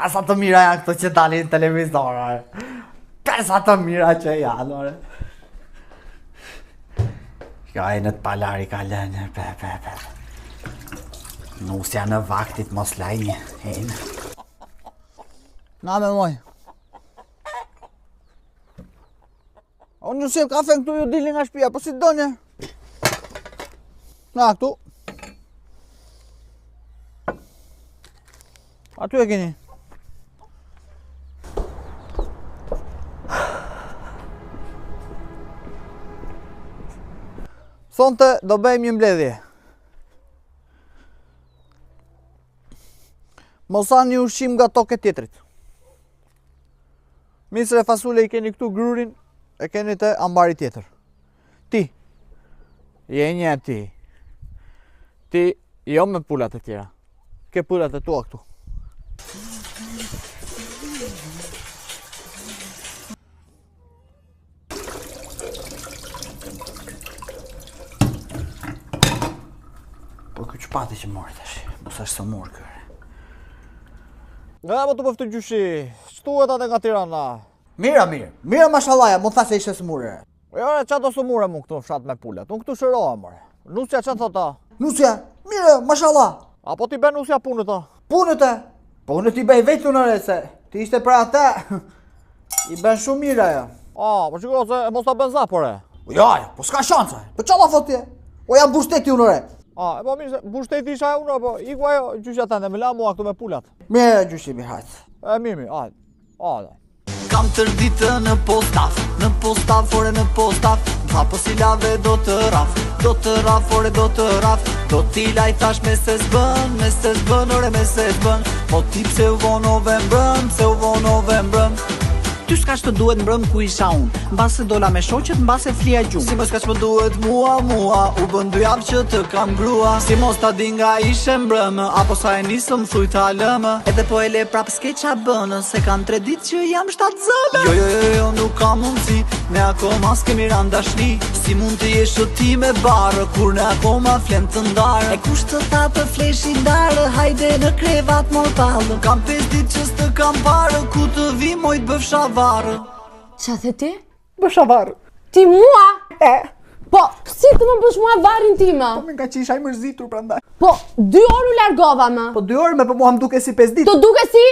Sa të mira janë këto që dalin në televizor. Sa të mira që janë. Ka e në të palari ka lënë. Nusja në vaktit mos lajnje. Na me moj. O në sjell kafe këtu ju dilin nga shtëpia, po si donje. Na këtu. Aty e keni. Sonte do bëjmë një mbledhje. Mos ani ushqim nga toke tjetrit. Misre fasule i keni këtu grurin, e keni të ambari tjetër. Ti, je një ti. Ti, jo me pullat e tjera. Ke pullat e tua këtu. Po këtë që pati që morë tash, mos është së morë kërë. Nga më të pëftë gjyshi, shtuet atë nga Tirana. Mira mashallaja, më tha se ishe smurë. Jore, qa do smurë mu këtu në fshat me pullet, unë këtu shëroha mërë. Nusja që thota? Nusja, mire, mashallah. Apo ti be nusja punët ta? Punët e? Punët i bej vetë në se ti ishte pra ate, i ben shumë mira ja. Po qiko se mos ta ben zapore. Ja, po s'ka shanse, po qalla thotje? O jam bushteti unëre. E po mirë, bushteti isha unë, po iku ajo gjyshja tënde, me la mua këtu me pullat. Mirë gjyshi mi hajtë. Mirë, hajtë. Kam tërditë në postaf, ore në postaf. Tha po si lave do të raf, ore do të raf. Do t'i lajtash me se s'bën, ore me se s'bën. Po ti pse u vonove mbrëm, Ty s'ka që të duhet mbrëm ku isha unë, mbase dola me shoqet, mbase flia gjumë. Si mos ka që më duhet mua, u bën 2 javë që të kam grua. Si mos ta di nga ishe mbrëmë, apo sa e nisëm thuj ta lëmë. Edhe po e le prap s'ke qa bënë, se kam 3 ditë që jam 7 zënë. Jo, nuk kam mundësi, ne akoma s'kemi ran dashni. Si mund të jesh ti me barë, kur ne akoma flem të ndarë. E kush të tha të fleshi ndarë, hajde në krevat mor pallë. Kam 5 ditë që s'të kam parë, ku të vi mojt bëfsha varë. Qa the ti? Bëfsha varë. Ti mua? Po, si të më bësh mua varin time? Po me nga që isha i mërzitur prandaj. Po, 2 orë u largova më. Po 2 orë me po mua më duke si 5 ditë. Të duke si?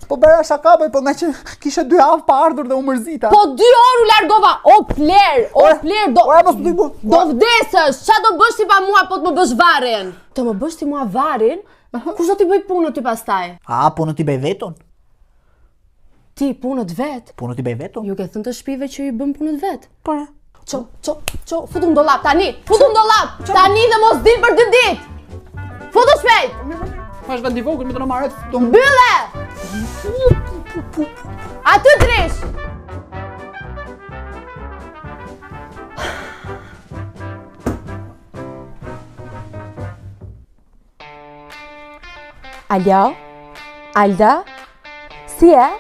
Po bëra shaka, po nga që kishe 2 javë pa ardhur dhe u mërzita. Po 2 orë u largova, o pler, do vdesësh, qa do bësh ti pa mua po të më bësh varin? Të më bësh ti mua varin? Kush do t'i bëj punët ti pastaj? Punët i bëj veton? Ti punët vet? Punët i bëj veton? Ju ke thënë të shpive që i bën punët vet? Po. Qo, futu në dollap, tani! Futu në dollap! Tani dhe mos dil për 2 ditë! Futu shpejt! Ma është vendi vogël, me të në maret... Mbylle! Aty trish! Alo? Alda? Si e?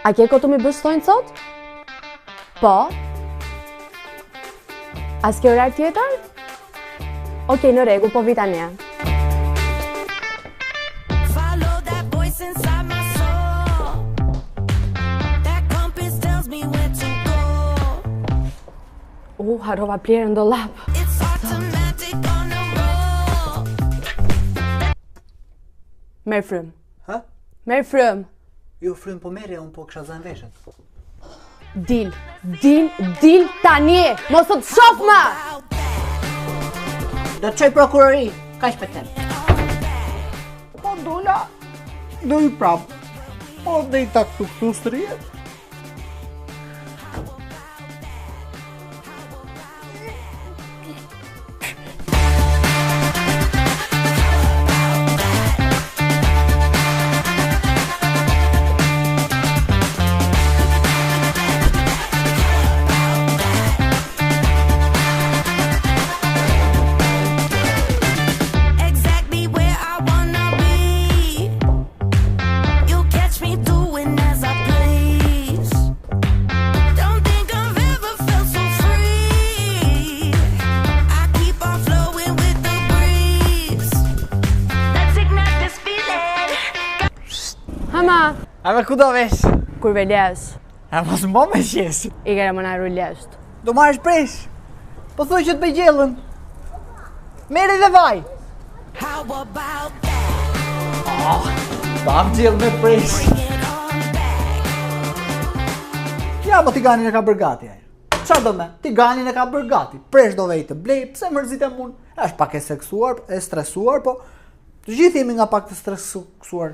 A ke ko të mi bështojnë sot? Po? As ke orar tjetër? Okej, në rregull, po vi tani. Harova plerën do lap. Merë frym. Ha? Merë frym. Jo frym po merje, unë po kësha zënë veshët. Dil tani! Mos të shof më! Do të qoj prokurori, ka shpetem. Po dola, do i prap. Po dhe i tak të këtu sërjet. Catch me doing as I please. A me ku do vesh? Kur velesh, A mos më me qesh. I kere më na rulesht. Do marrësh presh. Po thuaj që të bëj gjellën. Merri dhe vaj. How about that? Bam gjellë me presh. Ja, mo tiganin e ka bërë gati ajo. Qa do me? Tiganin e ka bërë gati. Presh do vej të blej, pse mërzit e mun? Është pak e seksuar, e stresuar, po të gjithë jemi nga pak të stresuar.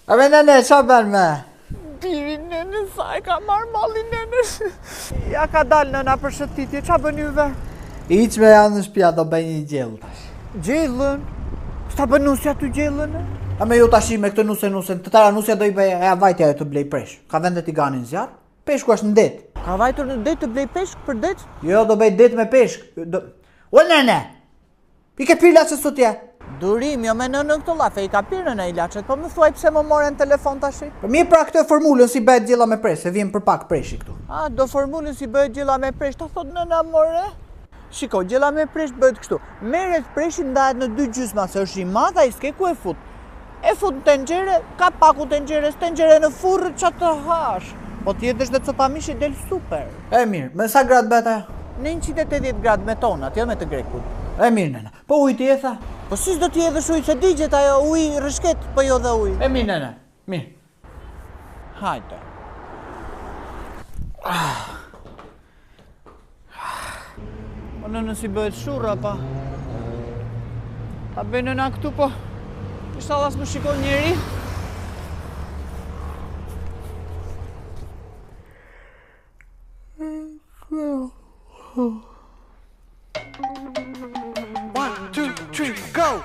A me nene, qa bën me? Biri nene, sa e ka marrë malli nene. Ja ka dalë nëna për shëtitje, qa bën juve? Iq me janë në shpia, do bëj një gjellë tash. Gjellën? Sta bën nusja ty gjellën? A me ju tashi me këtë nusen, të tëra nusja do i bëj e vajtja e të blej presh. Ka vende t'i ganin zjarë, peshku është në det. Ka vajtur në det të blej peshk për det? Jo, do bëj det me peshk. O nene! I ke pirë laqës sot je? Durim, jo me nënën këto lafe, i ka pirë në i laqët, po më thuaj pse më more në telefon tashi? Po mirë pra këtë formulën si bëhet gjella me presh, se vjen për pak preshi këtu. A, do formulën si bëhet gjella me presh, ta thot nëna more? Shiko, gjella me presh bëhet kështu. Merret preshi ndahet në 2 gjysma, se është i madh ai s'ke ku e fut. E fut në tenxhere, ka paku tenxheres, tenxhere në furrë qa të hash. Po t'jedhësh dhe copa mishi del super. E mirë, me sa grad bëhet ajo? 180 grad me tonat, jo me të grekut. E mirë nena, po ujë t'i etha? Po si do t'i edhësh ujë, se digjet ajo ujë rëshket, po jo dhe ujë. E mirë nena, mirë. Hajde. Po nënë si bëhet shurra pa. A bëj nëna këtu po. Inshallah s'më shikon njeri. One, two, three, go!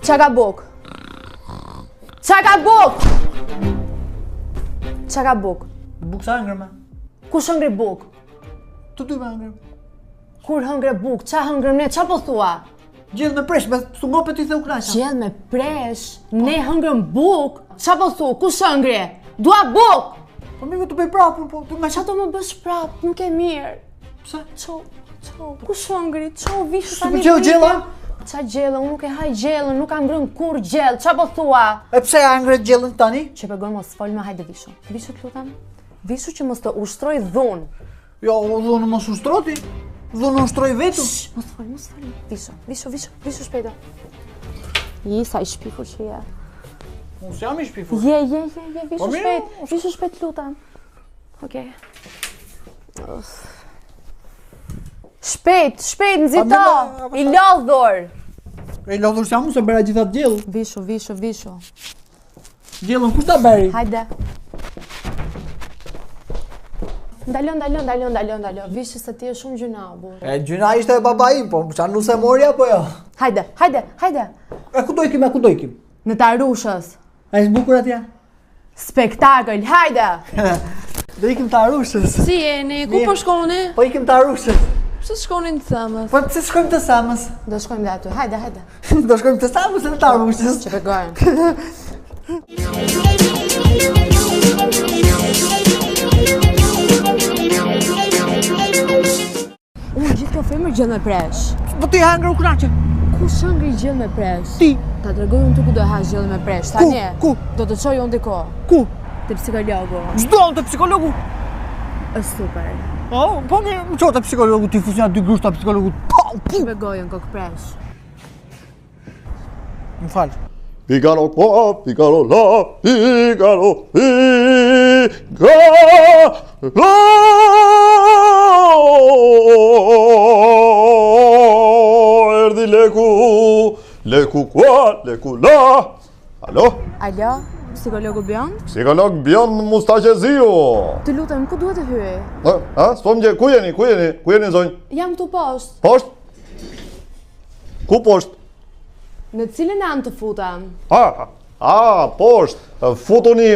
Qa ka buk? Qa ka buk? Qa ka buk? Buk sa hëngër me? Kush hëngri buk? Të dy me hëngër. Kur hëngre buk? Qa hëngrëm ne? Qa po thua? Gjellë me presh, me sungopet i theu knaqqa. Gjellë me presh? Ne hëngrëm buk? Qa po thua? Kush hëngri? Dua buk! Po mirë të bëj prapën, po të nga Qa do më bësh prap? Nuk e mirë. Pse? Qo, kush hëngri? Qo, vishu Së pëlqeu gjella? Qa gjellë? Unë nuk e haj gjellën, nuk kam ngrën kur gjellë. Qa po thua? E pse ja ngret gjellën tani? Që përgoj mos fol më, hajde vishu. Vishu të lutam? Vishu që mos të ushtroj dhunë. Jo, dhunë mos ushtroti. Dhunë ushtroj vetu. Mos fol. Vishu shpejta. I sa i shpifur që je. Unë s'jam i shpifur. Je, Po vishu mirë. shpejt. Vishu shpejt lutam. Okej. Shpejt, nxito. I lodhur. E lodhur s'jam unë se bëra gjithat gjellë. Vishu. Gjellën kush ta bëri? Hajde. Ndalon. Vishu se ti e shumë gjuna, burr. E gjyna ishte e baba im, po qa nuse morja po jo? Hajde. E ku do ikim? Në Tarushës. A ishtë bukur atja? Spektakël, hajde. Do ikim të Arushës. Si jeni? Ku po shkoni? Po ikim të Arushës. Pse shkonin të Samës? Po pse shkojmë të Samës? Do shkojmë dhe aty, hajde. Do shkojmë të Samës e në të Arushës. Që përgojnë. Unë gjithë kjo femër gjellë me presh. Po ti hangër u knaqe. Ku shëngri gjellë me presh? Ti. Ta tregoj unë ty ku do hash gjellë me presh. Tani. Ku? Do të çoj unë diko. Ku? Te psikologu. Çdo të psikologu. Është super. Po mirë, më qote psikologu, ti fusionat 2 grushta psikologu. Ti me gojën kokë presh. Më falë. Figaro qua, Figaro là, Figaro, Erdi leku qua, leku la. Alo? Alo, psikologu Bjond? Psikolog Bjond Mustaqeziu. Të lutem, ku duhet të hyj? S'po më gjë, ku jeni? Ku jeni zonjë? Jam këtu poshtë. Poshtë? Ku poshtë? Në cilën anë të futem? Poshtë. Futuni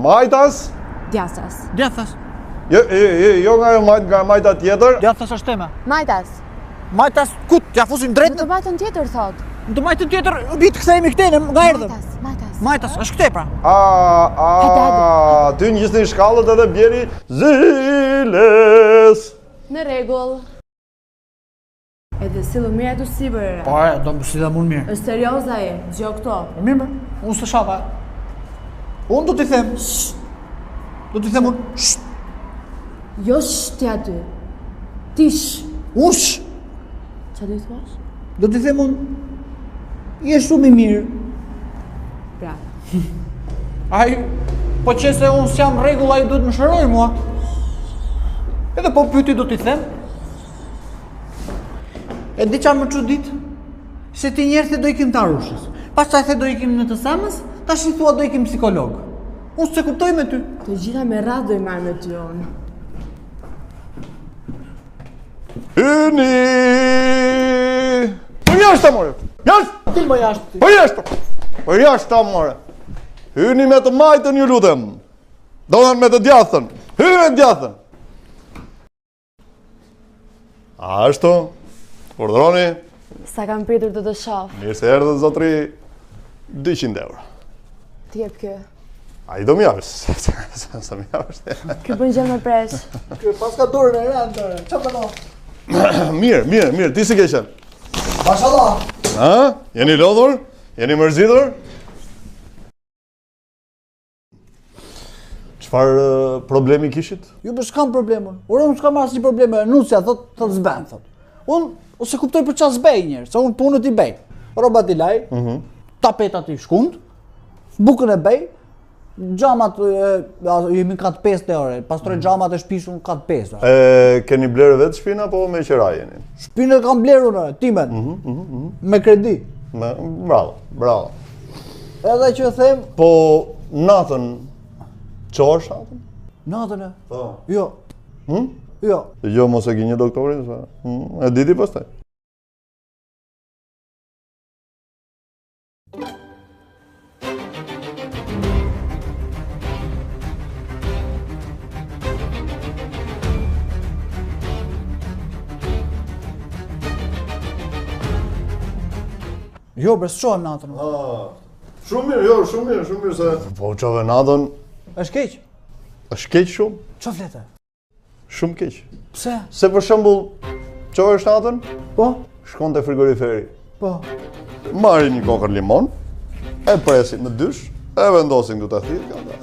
majtas? Djathtas. Djathtas. Jo nga majta tjetër. Djathtas është tema. Majtas. Majtas, ku t'ja fusim Në drejt? të majtën tjetër, thot. Në të majtën tjetër, bitë kthehemi këtej, nga erdhëm. Majtas. Majtas, është këtej pra. Ty njësni shkallët edhe bjeri ziles. Në rregull. Edhe sillu mirë ato sipër. Po, do më si dhe mund mirë. Është serioz ai, dëgjoj këto. Mirë, unë së shapa. Unë do t'i them. Do t'i them unë. Jo shti aty. Tish. Ush. Qa do të thuash? Do t'i them unë. Je shumë i mirë. Pra. Ai, po qese unë s'jam rregull, ai duhet më shëroj mua. Edhe po pyeti do t'i them. E di qa më çudit? Se ti njerë the do ikim të Arushës. Pastaj the do ikim në të Samës, tash i thua do ikim psikolog. Unë s'e kuptoj me ty. Të gjitha me radhë do i marrë me ty unë. Hyni! Po jashtë, amore! Jashtë! Til më jashtë ti. Po jashtë, amore! Hyni me të majtën, ju lutem! Donen me të djathën! Hyni me të djathën! Ashtu, urdhroni. Sa kam pritur të shoh. Mirë se erdhët zotri 200 euro. Ti jep kë. A i do m'javës, sa m'javës. Kë bën gjë me presh. Pas ka dorën e rëndë, qa përno? Mirë, ti si ke qenë? Mashallah. Jeni lodhur? Jeni mërzitur? Çfarë problemi kishit? Jo, për s'kam problemën. Unë s'kam asnjë probleme. Nusja thot zben, thot. Unë ose kuptoj për çfarë zbej njerë, se unë punët i bej. Rrobat i laj, tapetat i shkund, bukën e bej, xhamat jemi kat 5 euro, pastroj xhamat e shtëpisë unë kat 5. Keni blerë vetë shpinë apo me qira jeni? Shpinën kam blerë unë, timen. Me kredi. Bravo. Edhe që them, po natën çosh natën? Natën e? Po. Jo. Jo. Jo, mos e gjenje doktorin, e diti pastaj. Jo, bre, s'qohem natën. Shumë mirë se... Po qove natën... Është keq? Është keq shumë? Qa flete? Shumë keq. Pse? Se për shembull, qovesh natën, Po? shkon te frigoriferi. Po. Marrin një kokër limon, e presin në dysh, e vendosin këtu ta thirr kënda.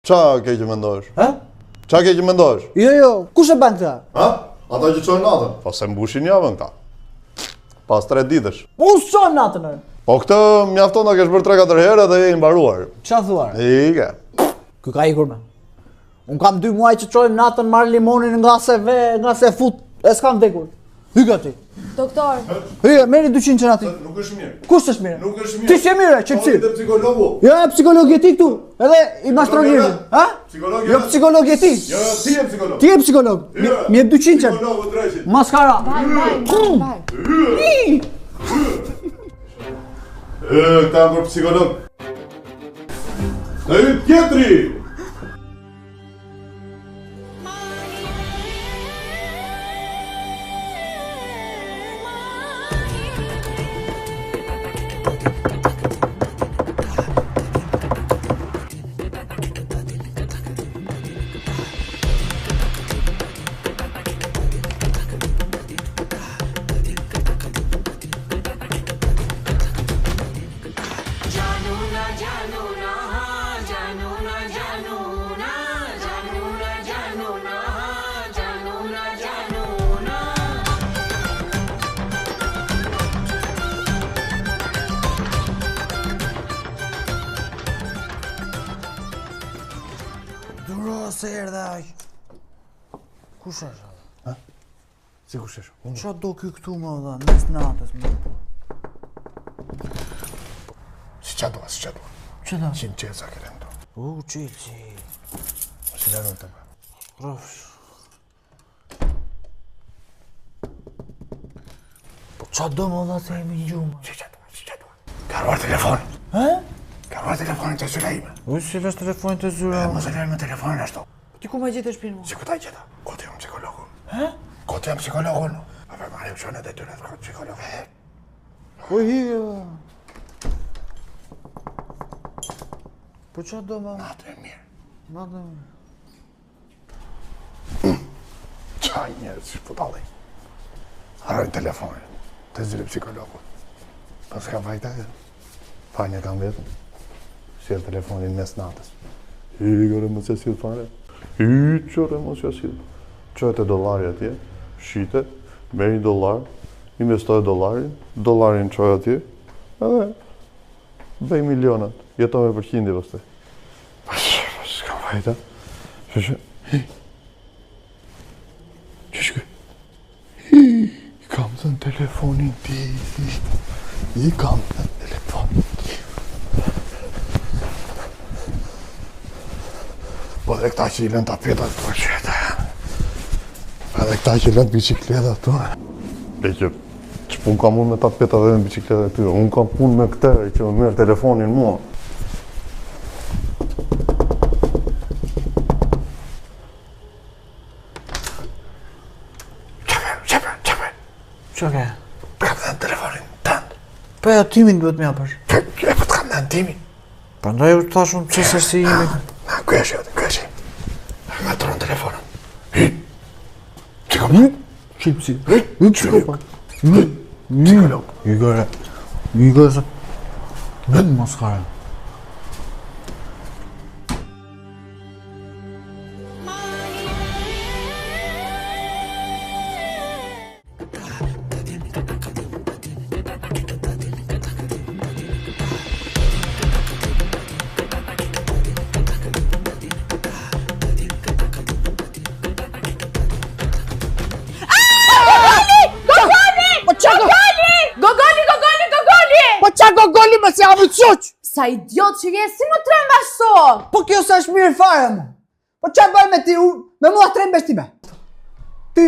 Qa ke që mendosh? Qa ke që mendosh? Jo, kush e bën këtë? Ata që qojnë natën? Po se mbushin javën këta. Pas 3 ditësh. Unë s'qohem natën e. Po këtë mjafton ta kesh bërë 3-4 herë dhe je i mbaruar. Qa thuar? Ike. Ky ka ikur me. Unë kam 2 muaj që qojmë natën, marr limonin nga se fut, e s'kam vdekur. Hyka ti. Doktor. Hyka, merri 200 që nati. Nuk është mirë. Kush është mirë? Nuk është mirë. Ti që mirë, qëpësi. Te psikologu. Jo, e psikolog e ti këtu, edhe i mastronirin. Psikolog Jo, psikolog e ti. Jo, ti je psikolog. Ti je psikolog. Mi jep 200 që. Psikologu dreqit. Maskara. Vaj. Këta më për psikolog. Dhe ju tjetri! Januna, Kush është? Ha? Si kush është? Unë. Qa do ky këtu më dha, mes natës më po. Si qa do? Që do? 100 qesa kërën do. Qiqi. Si lërën të më. Rëfsh. Po qa do më dha se jemi gjumë? Si qa do? Ka ruar telefonin. He? Ka ruar telefonin të zyra ime. Si lash telefonin të zyra? Mos e lërë me telefonin ashtu. Ti ku ma gjetesh pinë mu? Si ku ta gjeta? Kote jam psikologun. He? Kote jam psikologun. A për marrim shone dhe tyre të psikologun. Po hi. Po qa do më? Natë e mirë. Natë e mirë. Qa njerë, si shputali. Harojnë telefonin. Të zyre psikologun. Pas ka vajta e. Fajnja kam vetëm. Sjell telefonin mes natës. Kërë mos e sill fare. Qore mos e sill. Qojtë dollari atje, shite, merri dollar, investoj dollarin qoj atje, edhe bëj milionat, jetove për qindje pastaj. S'ka vajta. Qysh I kam thënë telefonin ti. I kam thënë telefonin ti. Po dhe këta që I lën tapetat të qeta. Edhe këta që lën bicikletat të. Dhe që pun kam unë me tapetat dhe me bicikletat të. Unë kam pun me këtëre që më merë telefonin mua. Qepe. Qa ke? Kam dhe në telefonin tënd. Po ja timin duhet me apësh. Po të kam dhe në timin. Prandaj u thashun që se si jemi. Na, kërëshi. Ma tronë telefonën. Qiko? Qipsi. Qiko? Psikolog. Igore se... Në maskara. Po qa gogoli më se jam i qoq? Sa idiot që je, si më tremb ashtu? Po kjo sa është mirë fare mu. Po qa bëj me ti me mua trembesh ti me? Ti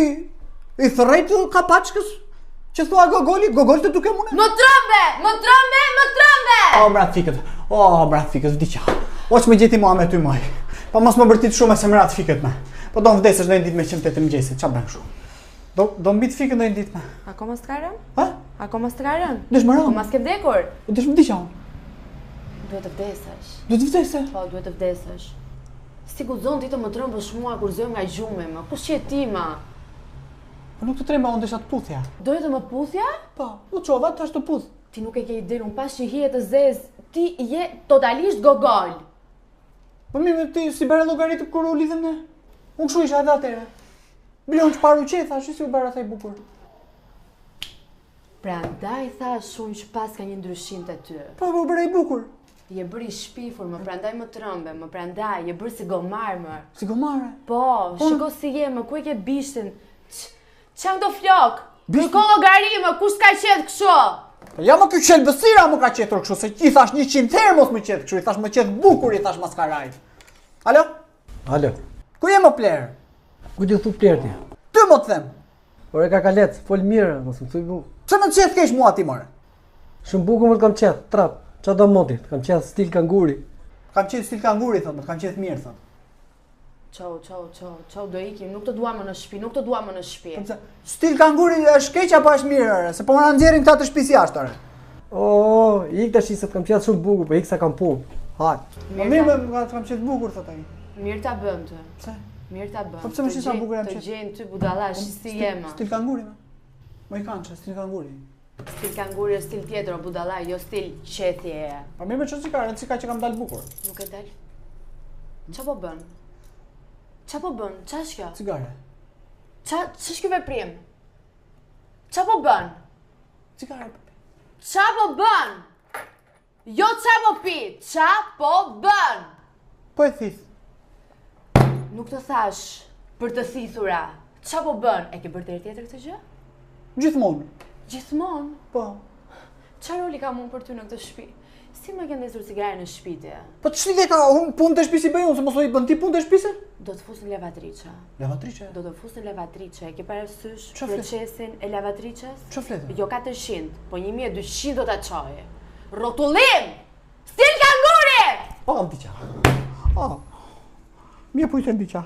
I thërrejt ka pachkës që thua gogoli të duke mune? Më trembe! O brat fikët, vdiqa. O që me gjeti mua me ty moj. Pa mos më bërtit shumë e se më ratë fikët me. Po do më vdesësh dojnë dit me 108 mëgjesit, qa bëjnë shu? Do mbit fikët dojnë dit me. Akoma s'ka rën? Ha? Akoma s'ka rën? Desh më rën? Akoma s'ke vdekur? Desh më vdiqa unë. Duhet të vdesësh. Duhet të vdese? Po, duhet të vdesësh. Si guxon ti të më trembësh mua kur zëm nga gjume, më? Kush je ti, ma? Po nuk të tremba unë desha të puthja. Doje të më puthja? Po, u qova të ashtë të puth. Ti nuk e ke ide, unë pas që hije të zezë, ti je totalisht gogol. Po mirë, ti si bere llogaritë kur u lidhem ne? Unë kshu isha edhe atere. Bilion që paru qe, thash, si u bere atë I bukur. Prandaj thash unë që pas ka një ndryshim të ty. Po, u bere I bukur. Je bërë I shpifur, më prandaj më trëmbe, më prandaj, je bërë si gomarmër. Si gomare. Po, shiko si je, më ku e ke bishtin. Qa këto flok? Nuk ka llogari, më kush ka qetë kështu? Ja më ky qelbësira më ka qetur kështu, se I thash 100 herë mos më qetë kështu, I thash më qetë bukur, I thash maskaraj. Alo? Alo, Ku je më plerë? ku ti thu plerti? Ty më të them. Ore ka kalet, fol mirë, mos më thuj bu. Pse më të qetë kesh mua ti more? Shumë bukur më të kam qetë, trap. Qa do motit? Kam qetë stil kanguri. Kam qetë stil kanguri, thot, më kam qetë mirë, thot. Qau do ikim, nuk të dua më në shtëpi, Po pse? Stil kanguri është keq apo është mirë, ore? Se po më na nxjerrin këta të shtëpisë jashtë, ore. Ik tash se të kam qetë shumë bukur, po ik sa kam punë. Hajt. Po mirë, më kam qetë bukur, thot ai. Mirë ta bëm të. Pse? Mirë ta bëm. Po pse më shi sa bukur jam Të qetë? gjejnë ty budallash, si jema. Stil kanguri, më. Më I kanë që, stil kanguri. Stil kanguri është stil tjetër, o budallaj, jo stil qethje. Po mirë me çfarë si ka, rëndësi ka që kam dalë bukur. Nuk e dal. Qa po bën? Qa është kjo? Cigare. Ç'është ky veprim? Qa po bën? Cigare. Qa po bën? Jo qa po pi, qa po bën? Po e thith. Nuk të thash për të thithura, Qa po bën? E ke bërë deri tjetër këtë gjë? Gjithmonë. Gjithmonë? Po. Qa roli kam unë për ty në këtë shtëpi? Si më ke ndezur cigare në shtëpi ti? Po të shlidhe ka, unë punë të shtëpi si bëj unë, se mos do i bën ti punë të shtëpisë? Do të fus në lavatriçe. Lavatriçe? Do të fus në lavatriçe. Ke parasysh Qa flet? procesin e lavatriçes? Qa fletë? Jo 400, po 1200 do ta çoje. Rrotullim! Stil kanguri! Po, kam diqa. Mje po i them diqa.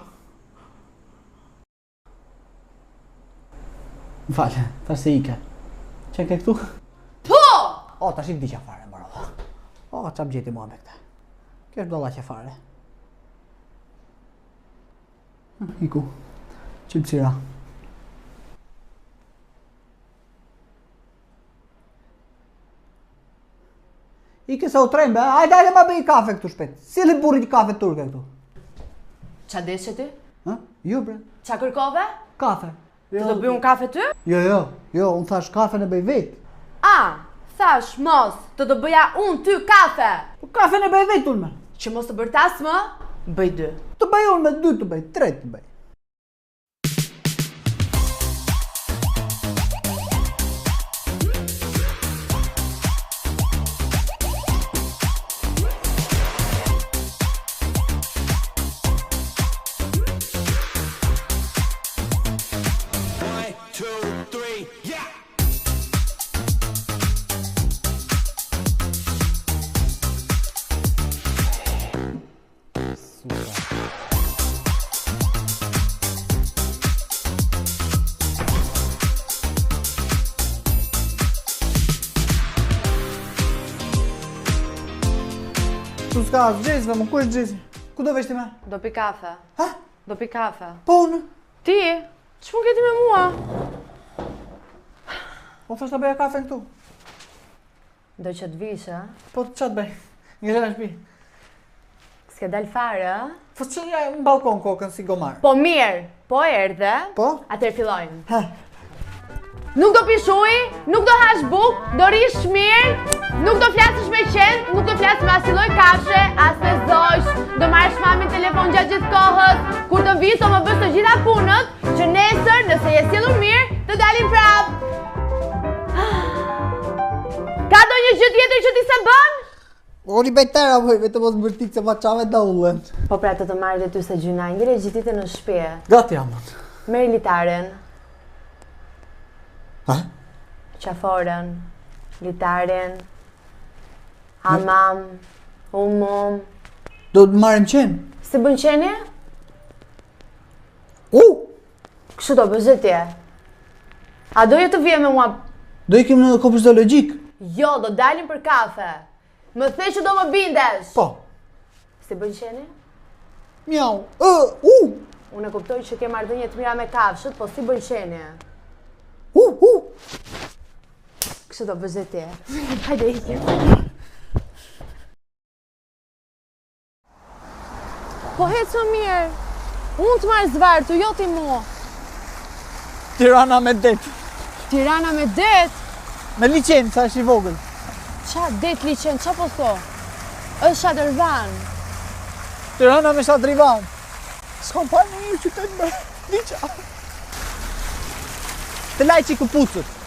Më falë, ta se ike. Që ke këtu? Po! O, ta shim diqa fare, mbarova. O, qa më gjeti mua me këta. Kjo është dolla që fare. Iku. Qilpsira. Ike se u trembe, hajde ma bëj kafe këtu shpet. Si le burrit kafe turke këtu? Qa deshe ti? Ha? Jo bre, Qa kërkove? kafe. Ti do bëj unë kafe ty? Jo, unë thash kafe në bëj vet. Thash, mos, të bëja unë ty kafe. Po kafe në bëj vet unë me. Që mos të bërtas më, bëj 2. Të bëj unë me 2 të bëj, 3 të bëj. Tu s'ka gjezve, më ku është gjezi? Ku do vesh ti me? Do pi kafe. Ha? Do pi kafe. Po unë? Ti? Që më këti me mua? Po thash të bëja kafe në këtu. Do që të vish, a? Po qa të bëj? Një në shpi. S'ke dal fare, a? Po që ja në balkon kokën si gomar. Po mirë, po erdhe. Po? Atër fillojnë. Ha? Nuk do pish uj, nuk do hash buk, do rish mirë, nuk do flasësh me qenë, nuk do flasë me asiloj kafshe, as me zojsh, do marrësh mamin telefon gjatë gjithë kohës, kur të vish do më bësh të gjitha punët, që nesër, nëse je sjellur mirë, të dalim prapë. Ka do një gjë tjetër që ti se bën? Ori bejtera, vetëm mos mbërtik se ma qave da ullën. Po pra të marrë dhe ty se gjyna, ngire gjithite në shpje. Gati amon. Meri litaren, Ha? qaforen, litaren, hamam, umum. Do të marrim qenë? Si bën qenje? Kështu do bëzëtje. A doje të vje me mua? Do ikim në kopës zoologjik? Jo, do dalim për kafe. Më the që do më bindesh. Po. Si bën qenje? Mjau. Unë e kuptoj që ke marrëdhënie të mira me kafshët, po si bën qenje? Kështu do bëzëtje. Hajde ikim. Po hecë më mirë. Unë të marrë zvartu, jo ti mua. Tirana me det. Tirana me det? Me liqenë, sa është i vogël. Qa det liqen, qa po tho? është Shadërvan. Tirana me Shadrivan. S'kam pa në një qytet me liqa. Të laj që i këpucët.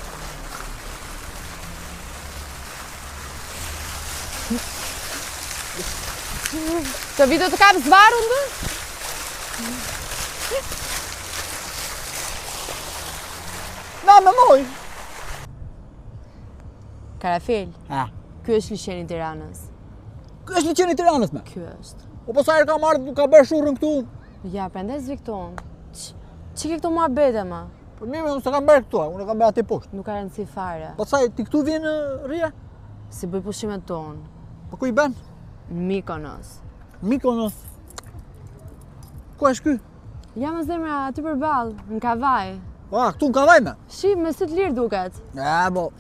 Të vido të kapë zvaru ndë? Na me moj. Karafil, Ha. ky është liçeni i Tiranës. Ky është liqeni i Tiranës me. Ky është. O po sa herë ka marrë, ka bërë shurrën këtu. Ja, prandaj zvikton. Çi ke këto muhabete ma? Po mirë, unë se kam bërë këtu, unë kam bërë aty poshtë. Nuk ka rëndësi fare. Po sa ti këtu vjen rria? Si bëj pushimet tonë. Po ku i bën? Në Mikonos. Mikonos. Ku është ky? Ja më zemra aty përballë, në Kavaj. Ah, këtu në Kavaj me. Shi, me sy të lirë duket. Ja, po.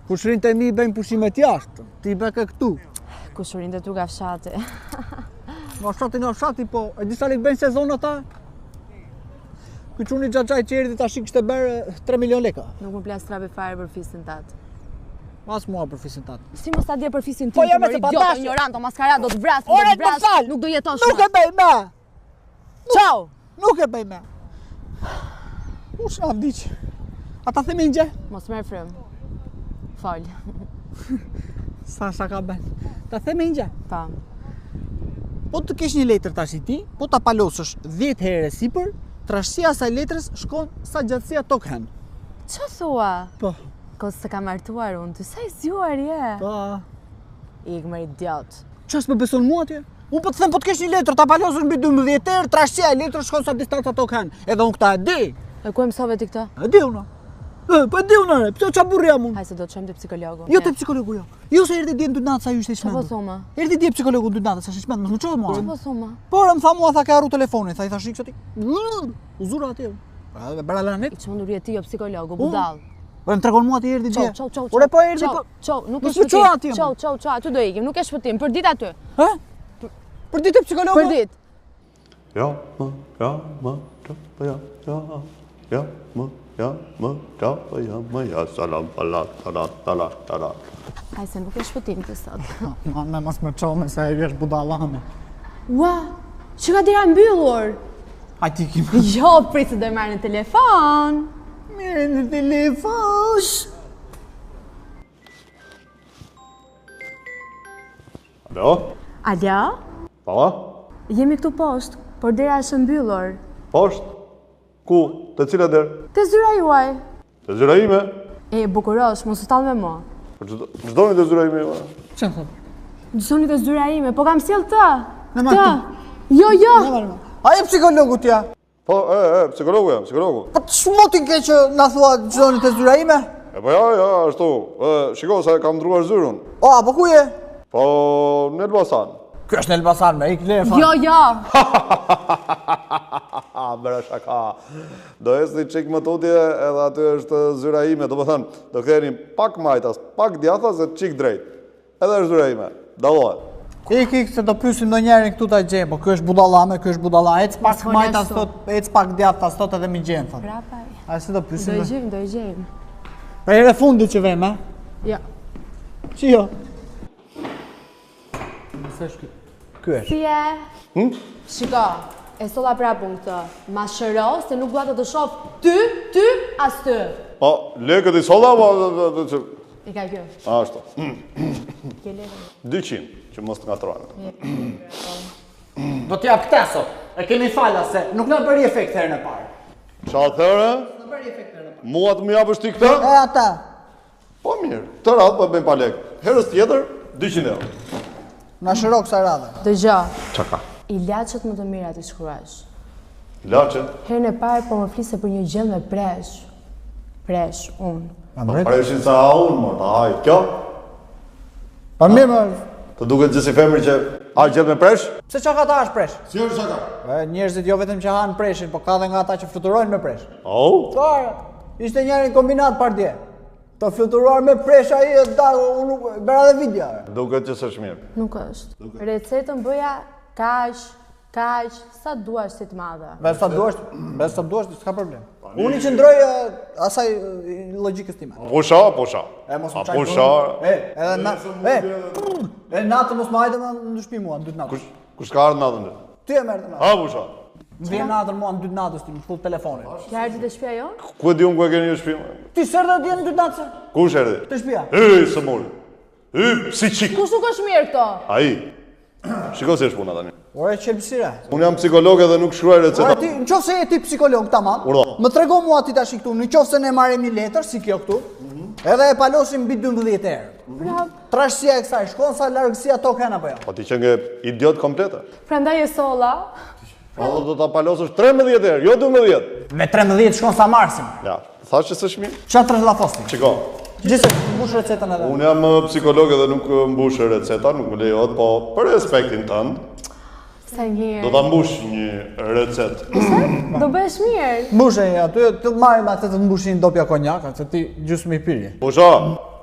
Kushrin të mi bëjnë pushimet jashtë. Ti bë ke këtu. Kushurin të tu ka fshati. Nga fshati, po, e disa lekë bëjnë sezon ata? Ky çuni xhaxhaj që erdhi tash kishte bërë 3 milion lekë. Nuk më plas trapi fare për fisin tat. Mas mua për fisin tat. Si mos ta dje për fisin Po, tim, jam të e se mëri pa idiot, dashje. ignorant, o maskara, do të vras, do Ore, të vras, më fal! nuk do jeton Nuk shumë. e bëj me. Ciao! Nuk e bëj me. Ush na vdiq. Ata themin gjë? Mos merr frym. Fal. Sa ka bën. Ta themin gjë? Pa. Po të kesh një letër tash i ti, po ta palosësh 10 herë sipër, trashësia e asaj letrës shkon sa gjatësia tokën. Ço thua? Po. Kos se ka martuar unë, ty sa i zgjuar je. Po. Ik më idiot. Ç'është më beson mua atje? Unë po të them po të kesh një letër, ta palosësh mbi 12 herë, trashësia e letrës shkon sa distanca tokën. Edhe unë këta e di. E ku e mësove ti këtë? E di unë. Po e di unë, pse ç'a burri jam unë? Hajde do të çojmë te psikologu. Jo te psikologu jo. Jo se erdhi dje në dytë natë sa ju ishte Çfarë po çmendur. thoma? Erdhi dje psikologu në dytë natë sa ishte çmendur, mos më çoj mua. Çfarë po thoma? Por më tha mua tha ka harru telefonin, tha i thash ikse ti. U zura atje. Pra bara lanet. I çmenduri e ti jo psikologu, budall. Po më tregon mua ti erdhi dje. Çau. Ore po erdhi po. Çau, nuk Mos e më çoj atje. Çau, aty do ikim, nuk e shpëtim, për ditë aty. Hë? Për ditë psikologu? Për ditë. Ja, më, ja, salam, tala. Hajse, nuk e shpëtim të sot. Ma mos më çoj me sa e vjesh budallame. Ua, që ka dira mbyllur? Haj ti kim. Jo, prit se do e marrë në telefon. Mirë në telefon. Alo? Alo? Pala? Jemi këtu poshtë, por dera është mbyllur. Poshtë? Ku? Të cila derë? Te zyra juaj. Të zyra ime? E, bukurosh, mos u tall me mua. Ç'doni të zyra ime? Çfarë thot? Gjësoni te zyra ime, po kam sjell të. Në marrë. Jo. Ai psikologu t'ja. Po, psikologu jam, psikologu. Po ç'motin ke që na thua çdoni te zyra ime? E po ja, ashtu. Shiko se kam ndruar zyrën. O, po ku je? Po, në Elbasan. Ky është në Elbasan me ik telefon. Jo. Bëra shaka. Do esni çik më tutje edhe aty është zyra ime, do të thënë, do ktheheni pak majtas, pak djathas dhe çik drejt. Edhe është zyra ime. Dallohet. Ik se do pyesim ndonjërin këtu ta gjej, po ky është budallame, ky është budalla. Ec pak Mos majtas folja thot, ec pak djathas thot edhe mi gjen thot. Prapaj. A se do pyesim. Do i gjejmë. Pa herë fundit që vem, a? Jo. Çi jo? Ky është. Si e? Shiko, e solla prapun këtë. Ma shëro se nuk dua të shoh ty as ty. Po, lekët i solla po I ka kjo. ashtu. Ke lekë. 200 që mos të ngatrojnë. Do t'jap këtë sot. E kemi fala se nuk na bëri efekt herën e parë. Qa thëre? Mua të më japësh ti këtë? E ata. Po mirë, të radhë po bëjmë pa lekë. Herës tjetër, 200 euro. Na shëro kësaj radhe. Dëgjoj. Qa ka? Ilaçet më të mira ti shkruash. Ilaçe? Herën e parë po më flise për një gjë me presh. Presh, unë. Preshin sa unë, më ta haj. Kjo? Pa mirë më. Të duket gjithë si femri që a gjellë me presh? Pse çka ka ta është presh? Si është qa ka? Njerëzit jo vetëm që hanë preshin, po ka dhe nga ata që fluturojnë me presh. Au? Fare, ishte njëri kombinat par dje. Të fluturuar me presh ai e da, unë bëra dhe vidja. Duket që s'është mirë. Nuk është. Recetën bëja kaq, sa duash ti të madhe. Bez sa duash, s'ka problem. Unë i qëndroj asaj logjikës time. Pusha. E mos A më çaj. pusha? E natë mos më hajde më në shtëpi mua në 2 natë. Kush ka ardhë natën dhe? Ty e merr natë. A pusha? Më vjen natën mua në 2 natës ti më full telefonin. Ke ardhi te shtëpia jonë? Ku e di unë ku e keni një shpimë? Ti s'erdhe dje në 2 natë? Kush erdi? Te shtëpia. Së mori. Si qik. Kush nuk është mirë këto? Ai. Shiko si është puna tani. Ore qelbësira. Unë jam psikolog edhe nuk shkruaj Ore receta. ti, nëse je ti psikolog tamam, Urdhë. më trego mua ti tash këtu, nëse ne marrim një letër si kjo këtu, edhe e palosim mbi 12 herë. Bravo. Trashësia e kësaj shkon sa largësia tokën apo jo? Po ti që nge idiot komplete. Prandaj e solla. Po do ta palosësh 13 herë, jo 12. Me 13 shkon sa marsim. Ja, thash që s'është mirë. Çfarë trellafosni? Shiko. Gjithsesi, mbush recetën edhe. Unë jam psikolog edhe nuk mbush receta, nuk më lejohet, po për respektin tënd, Sa mirë. do ta mbush një recetë. Do bëhesh mirë. Mbushe aty, të marrim atë të mbushin dopja konjak, atë ti gjysmë i pirje. Pusha.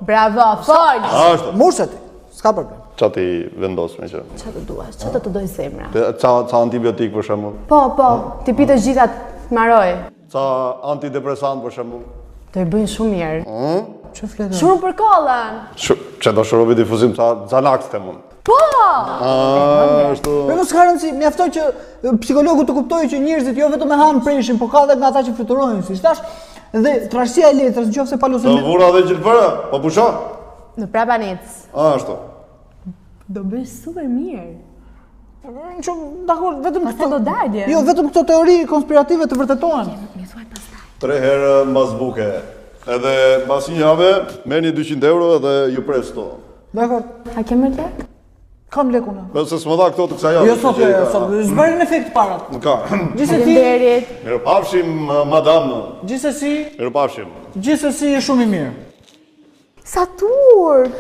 Bravo, fol. Ashtu. Mbushe ti, s'ka problem. Qa ti vendos me që? Çfarë të duash? Çfarë të doj zemra? Ca antibiotik për shembull? Po, ti pi të gjitha të maroj. Ca antidepresant për shembull? Do i bëjnë shumë mirë. Ç'u flet? Shumë për kollën. Që do shërobi difuzim ca Xanax të mund. Po! Ashtu. Po mos ka rëndësi, mjaftoj që psikologu të kuptojë që njerëzit jo vetëm e hanë preshin, por ka edhe nga ata që fluturojnë, siç thash, dhe trashësia e letrës nëse palosen. Do vura dhe gjithë po pusho? Në prapa nic. Ashtu. Do bësh super mirë. Dakor, vetëm Pastaj do dalje. Jo, vetëm këto teori konspirative të vërtetohen. 3 herë mbas buke. Edhe mbas një jave merrni 200 euro dhe ju pres to. Dakor. A ke më lek? Kam lekun. Nëse s'më dha këto të kësaj jave. Jo sot, zbërin efekt parat. Nuk ka. Gjithsesi, Faleminderit. Mirupafshim, madam. gjithsesi, Mirupafshim. gjithsesi është shumë i mirë. Sa turp.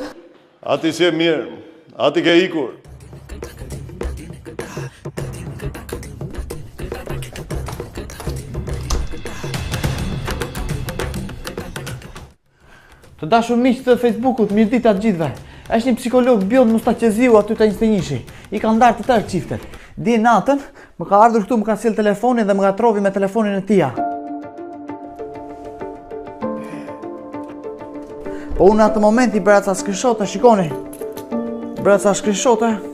Ati si e mirë. Ati ke ikur. Të dashur miq të Facebookut, mirëditë të gjithëve. Është një psikolog Bjorn Mustaqeziu aty te 21-shi. I ka ndarë të tërë çiftet. Dje natën më ka ardhur këtu, më ka sjell telefonin dhe më ka trovi me telefonin e tij. Po unë atë moment i bëra ca screenshot, shikoni. Bëra ca screenshot.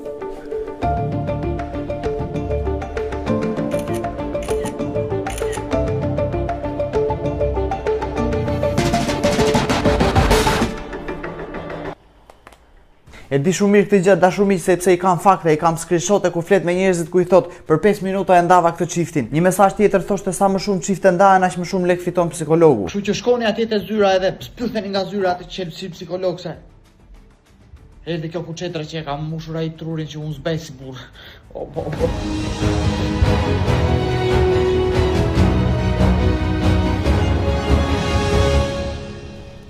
E di shumë mirë këtë gjë dashur miq sepse i kam fakte, i kam screenshote ku flet me njerëzit ku i thot për 5 minuta e ndava këtë çiftin. Një mesazh tjetër thoshte sa më shumë çifte ndahen aq më shumë lek fiton psikologu. Kështu që shkoni atje te zyra edhe spytheni nga zyra atë që si psikolog se. Erdhi kjo kuçetra që e ka mbushur ai trurin që unë zbej si burr. Po.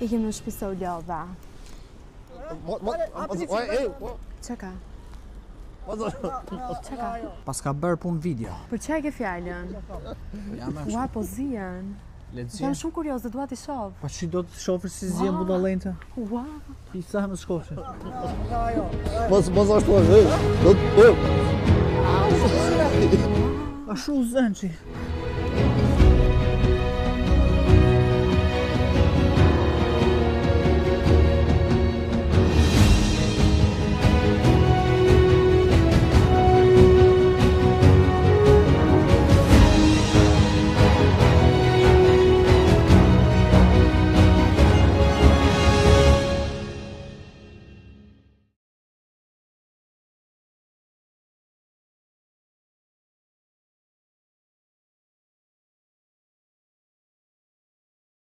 Ikim në shtëpi së Uljova. Çka? Çka? Pas ka bërë punë video. Për çfarë ke fjalën? Ua, po zian. Jam shumë kurioze, dua t'i shoh. Po çi do të shohësh si zjen budallënta? Ua. I sa më shkofsh. Mos ashtu. Do. A shu zënçi.